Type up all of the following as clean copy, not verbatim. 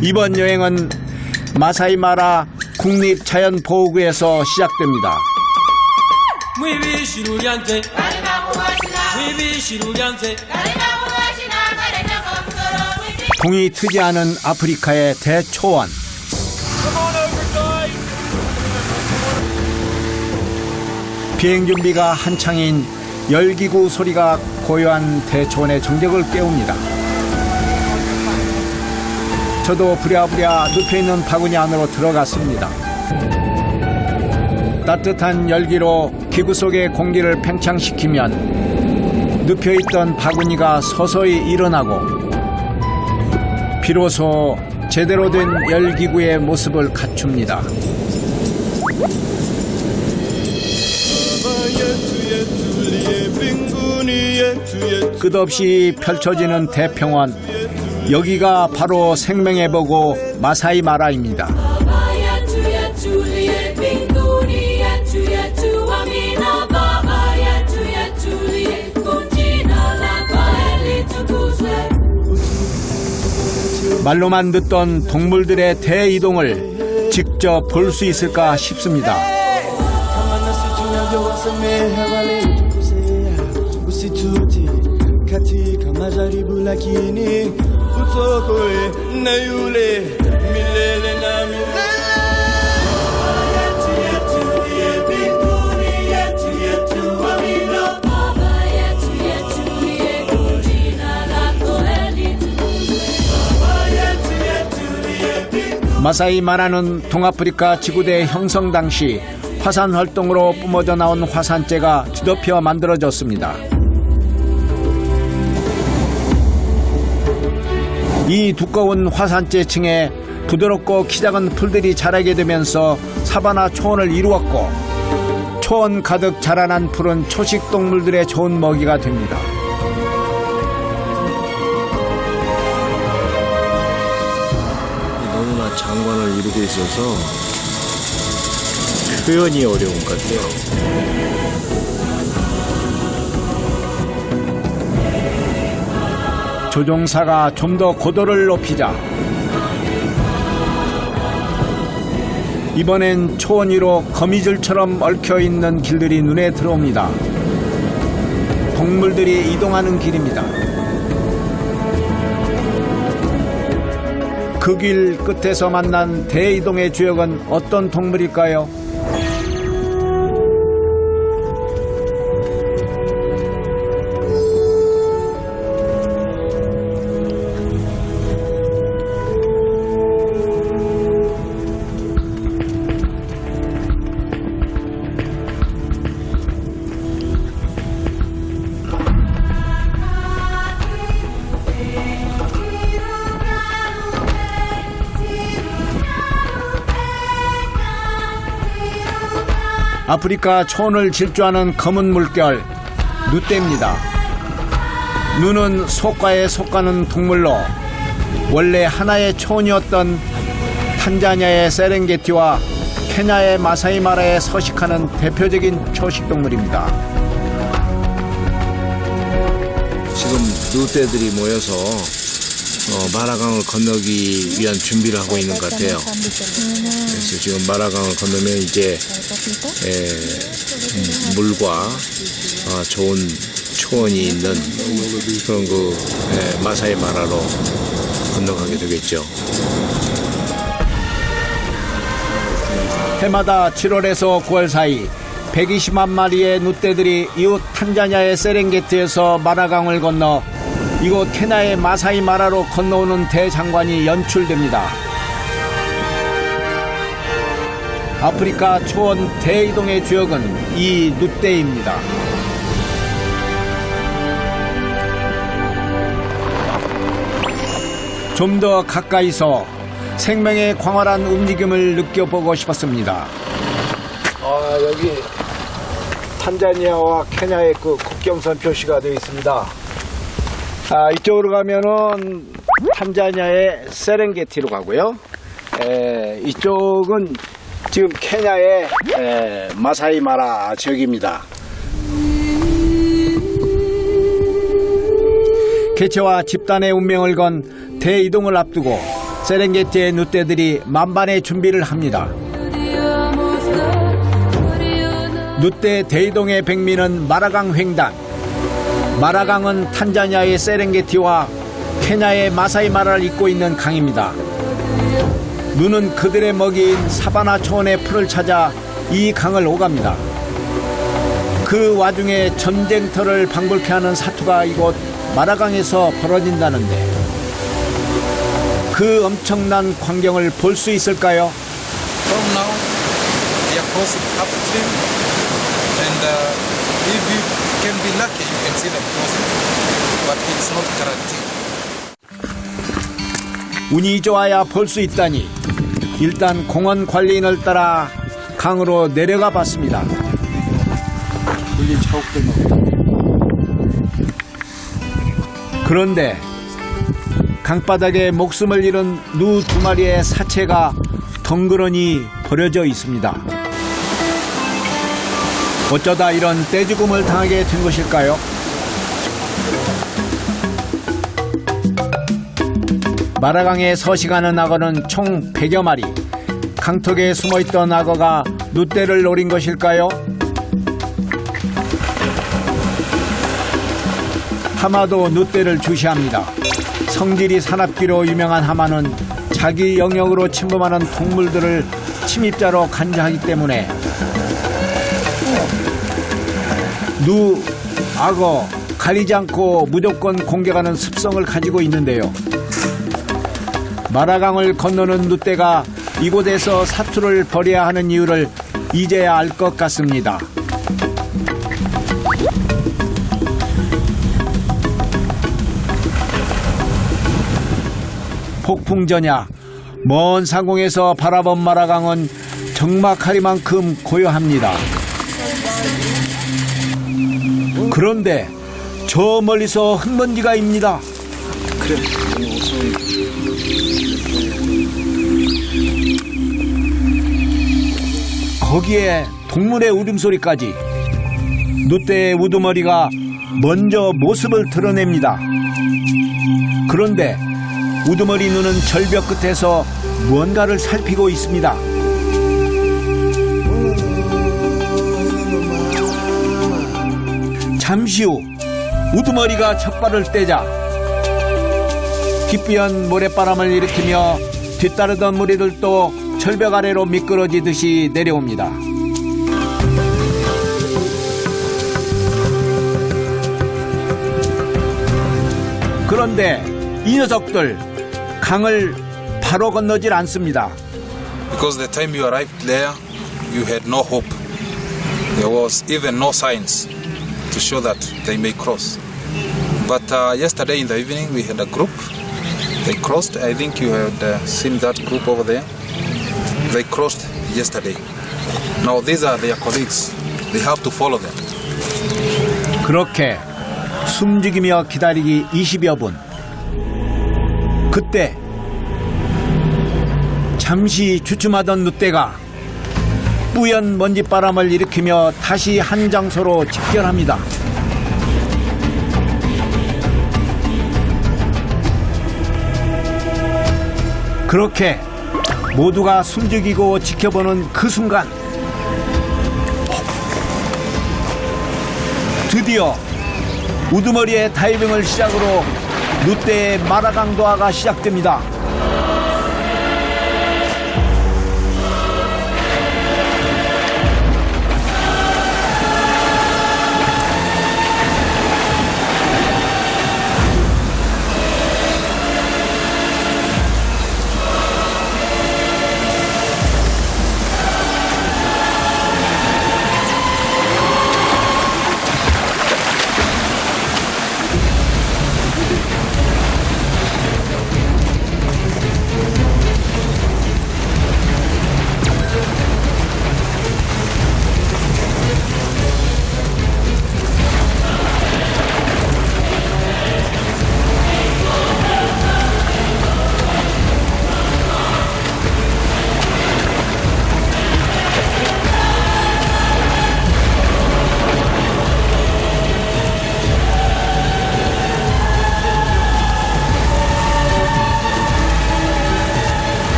이번 여행은 마사이 마라 국립자연보호구에서 시작됩니다. 동이 트지 않은 아프리카의 대초원. 비행 준비가 한창인 열기구 소리가 고요한 대초원의 정적을 깨웁니다. 저도 부랴부랴 눕혀있는 바구니 안으로 들어갔습니다. 따뜻한 열기로 기구 속의 공기를 팽창시키면 눕혀있던 바구니가 서서히 일어나고 비로소 제대로 된 열기구의 모습을 갖춥니다. 끝없이 펼쳐지는 대평원, 여기가 바로 생명의 보고 마사이 마라입니다. 말로만 듣던 동물들의 대이동을 직접 볼 수 있을까 싶습니다. 마사이 마라는 동아프리카 지구대 형성 당시 화산 활동으로 뿜어져 나온 화산재가 뒤덮여 만들어졌습니다. 이 두꺼운 화산재층에 부드럽고 키 작은 풀들이 자라게 되면서 사바나 초원을 이루었고, 초원 가득 자라난 풀은 초식 동물들의 좋은 먹이가 됩니다. 너무나 장관을 이루고 있어서 표현이 어려운 것 같아요. 조종사가 좀 더 고도를 높이자 이번엔 초원 위로 거미줄처럼 얽혀있는 길들이 눈에 들어옵니다. 동물들이 이동하는 길입니다. 그 길 끝에서 만난 대이동의 주역은 어떤 동물일까요? 아프리카 초원을 질주하는 검은 물결, 누떼입니다. 누는 속과에 속가는 동물로 원래 하나의 초원이었던 탄자니아의 세렝게티와 케냐의 마사이 마라에 서식하는 대표적인 초식동물입니다. 지금 누떼들이 모여서 마라강을 건너기 위한 준비를 하고 있는 것 같아요. 그래서 지금 마라강을 건너면 이제 물과 좋은 초원이 있는 그런 마사이 마라로 건너가게 되겠죠. 해마다 7월에서 9월 사이 120만 마리의 누떼들이 이웃 탄자니아의 세렝게티에서 마라강을 건너 이곳 케냐의 마사이 마라로 건너오는 대장관이 연출됩니다. 아프리카 초원 대이동의 주역은 이 누떼입니다. 좀 더 가까이서 생명의 광활한 움직임을 느껴보고 싶었습니다. 여기 탄자니아와 케냐의 그 국경선 표시가 되어 있습니다. 이쪽으로 가면은 탄자니아의 세렝게티로 가고요. 이쪽은 지금 케냐의 마사이 마라 지역입니다. 개체와 집단의 운명을 건 대이동을 앞두고 세렝게티의 누떼들이 만반의 준비를 합니다. 누떼 대이동의 백미는 마라강 횡단. 마라강은 탄자니아의 세렝게티와 케냐의 마사이 마라를 잇고 있는 강입니다. 누는 그들의 먹이인 사바나 초원의 풀을 찾아 이 강을 오갑니다. 그 와중에 전쟁터를 방불케 하는 사투가 이곳 마라강에서 벌어진다는데 그 엄청난 광경을 볼 수 있을까요? From now, we are crossing upstream, and if you can be lucky, you can see them crossing, but it's not guaranteed. 운이 좋아야 볼 수 있다니 일단 공원 관리인을 따라 강으로 내려가 봤습니다. 그런데 강바닥에 목숨을 잃은 누 2마리의 사체가 덩그러니 버려져 있습니다. 어쩌다 이런 떼죽음을 당하게 된 것일까요? 마라강에 서식하는 악어는 총 100여 마리. 강턱에 숨어있던 악어가 누떼를 노린 것일까요? 하마도 누떼를 주시합니다. 성질이 사납기로 유명한 하마는 자기 영역으로 침범하는 동물들을 침입자로 간주하기 때문에 누, 악어, 가리지 않고 무조건 공격하는 습성을 가지고 있는데요. 마라강을 건너는 누떼가 이곳에서 사투를 벌여야 하는 이유를 이제야 알 것 같습니다. 폭풍전야 먼 상공에서 바라본 마라강은 적막하리만큼 고요합니다. 그런데 저 멀리서 흙먼지가 입니다. 거기에 동물의 울음소리까지. 누떼의 우두머리가 먼저 모습을 드러냅니다. 그런데 우두머리 눈은 절벽 끝에서 무언가를 살피고 있습니다. 잠시 후 우두머리가 첫 발을 떼자 기쁘연 모래바람을 일으키며 뒤따르던 무리들도 절벽 아래로 미끄러지듯이 내려옵니다. 그런데 이 녀석들 강을 바로 건너질 않습니다. Because the time you arrived there, you had no hope. There was even no signs to show that they may cross. But yesterday in the evening, we had a group. They crossed. I think you had seen that group over there. They crossed yesterday. Now these are their colleagues. They have to follow them. 그렇게 숨죽이며 기다리기 20여 분. 그때 잠시 주춤하던 누떼가 뿌연 먼지바람을 일으키며 다시 한 장소로 집결합니다. 그렇게 모두가 숨죽이고 지켜보는 그 순간 드디어 우두머리의 다이빙을 시작으로 누떼의 마라강 도하가 시작됩니다.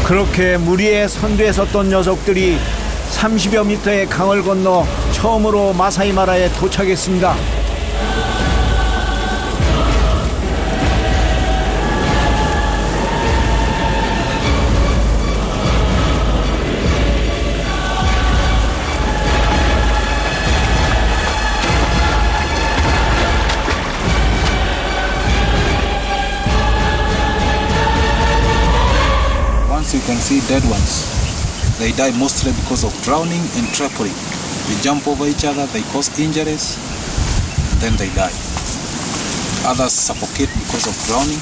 그렇게 무리에 선두에 섰던 녀석들이 30여 미터의 강을 건너 처음으로 마사이마라에 도착했습니다. Once you can see dead ones, they die mostly because of drowning and trampling. They jump over each other, they cause injuries, then they die. Others suffocate because of drowning,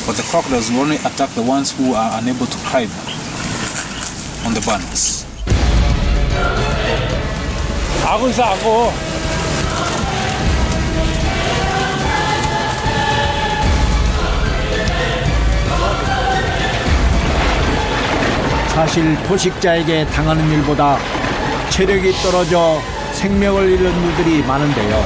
but the crocodiles will only attack the ones who are unable to climb on the banks. 악어 있어, 악어. 사실 포식자에게 당하는 일보다 체력이 떨어져 생명을 잃는 누들이 많은데요.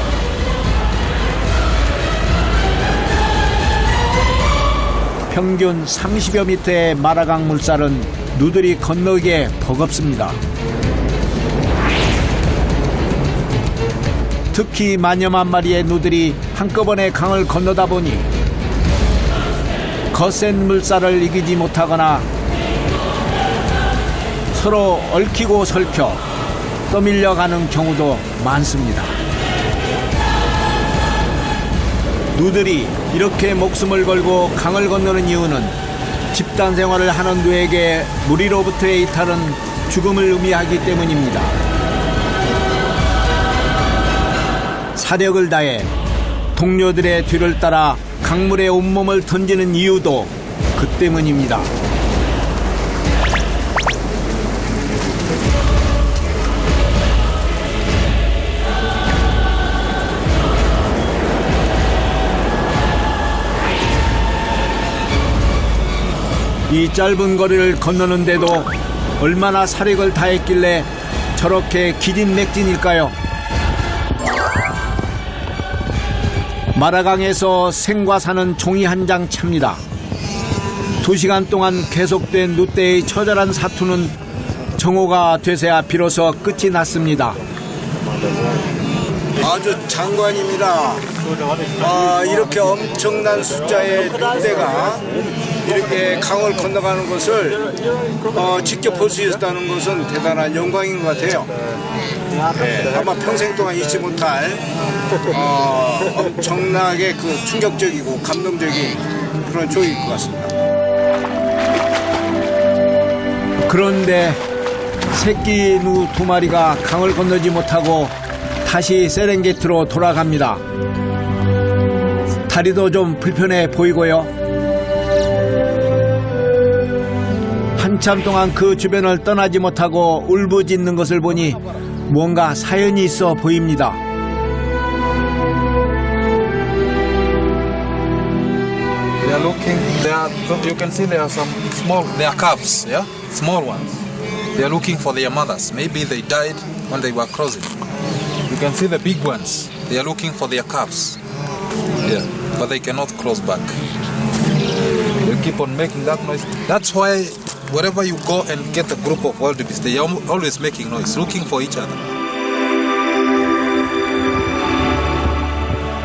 평균 30여 미터의 마라강 물살은 누들이 건너기에 버겁습니다. 특히 만여만 마리의 누들이 한꺼번에 강을 건너다 보니 거센 물살을 이기지 못하거나 서로 얽히고 설켜 떠밀려가는 경우도 많습니다. 누들이 이렇게 목숨을 걸고 강을 건너는 이유는 집단 생활을 하는 누에게 무리로부터의 이탈은 죽음을 의미하기 때문입니다. 사력을 다해 동료들의 뒤를 따라 강물에 온몸을 던지는 이유도 그 때문입니다. 이 짧은 거리를 건너는데도 얼마나 사력을 다했길래 저렇게 기진맥진일까요? 마라강에서 생과 사는 종이 한 장 찹니다. 2시간 동안 계속된 누떼의 처절한 사투는 정오가 돼서야 비로소 끝이 났습니다. 아주 장관입니다. 이렇게 엄청난 숫자의 누떼가 이렇게 강을 건너가는 것을 직접 볼 수 있었다는 것은 대단한 영광인 것 같아요. 네, 아마 평생 동안 잊지 못할 엄청나게 그 충격적이고 감동적인 그런 조기일 것 같습니다. 그런데 새끼 누 2마리가 강을 건너지 못하고 다시 세렝게티로 돌아갑니다. 다리도 좀 불편해 보이고요. 한참 동안 그 주변을 떠나지 못하고 울부짖는 것을 보니 뭔가 사연이 있어 보입니다. They are looking. You can see there are some small. They are calves, yeah, small ones. They are looking for their mothers. Maybe they died when they were crossing. You can see the big ones. They are looking for their calves. Yeah, but they cannot cross back. They keep on making that noise. That's why wherever you go and get a group of wildebeest, they are always making noise, looking for each other.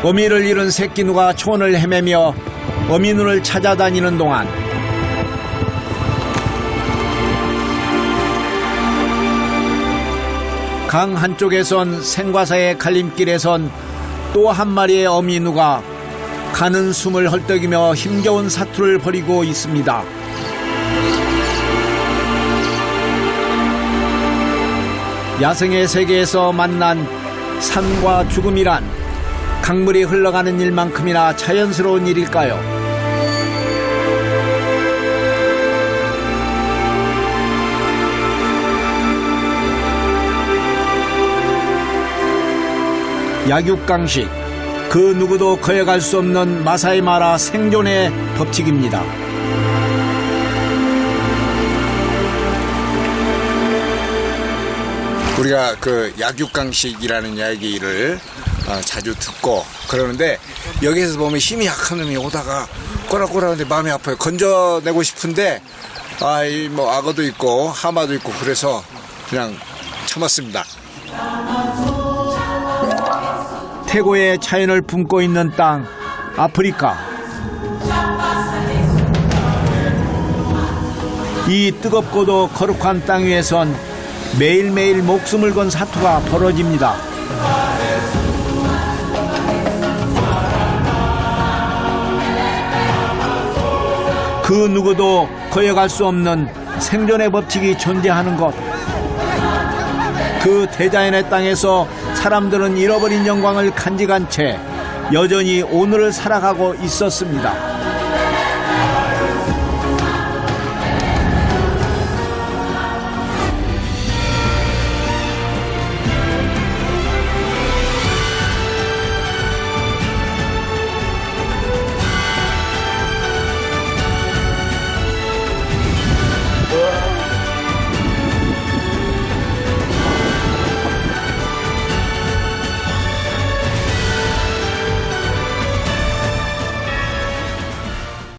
어미를 잃은 새끼 누가 초원을 헤매며 어미눈을 찾아다니는 동안 강 한쪽에선 생과사의 갈림길에선 또 한 마리의 어미누가 가는 숨을 헐떡이며 힘겨운 사투를 벌이고 있습니다. 야생의 세계에서 만난 삶과 죽음이란 강물이 흘러가는 일만큼이나 자연스러운 일일까요? 약육강식, 그 누구도 거역할 수 없는 마사이마라 생존의 법칙입니다. 우리가 그 약육강식이라는 이야기를 자주 듣고 그러는데 여기에서 보면 힘이 약한 놈이 오다가 꼬락꼬락한데 마음이 아파요. 건져내고 싶은데 뭐 악어도 있고 하마도 있고 그래서 그냥 참았습니다. 태고의 자연을 품고 있는 땅 아프리카. 이 뜨겁고도 거룩한 땅 위에선 매일매일 목숨을 건 사투가 벌어집니다. 그 누구도 거역할 수 없는 생존의 법칙이 존재하는 것. 그 대자연의 땅에서 사람들은 잃어버린 영광을 간직한 채 여전히 오늘을 살아가고 있었습니다.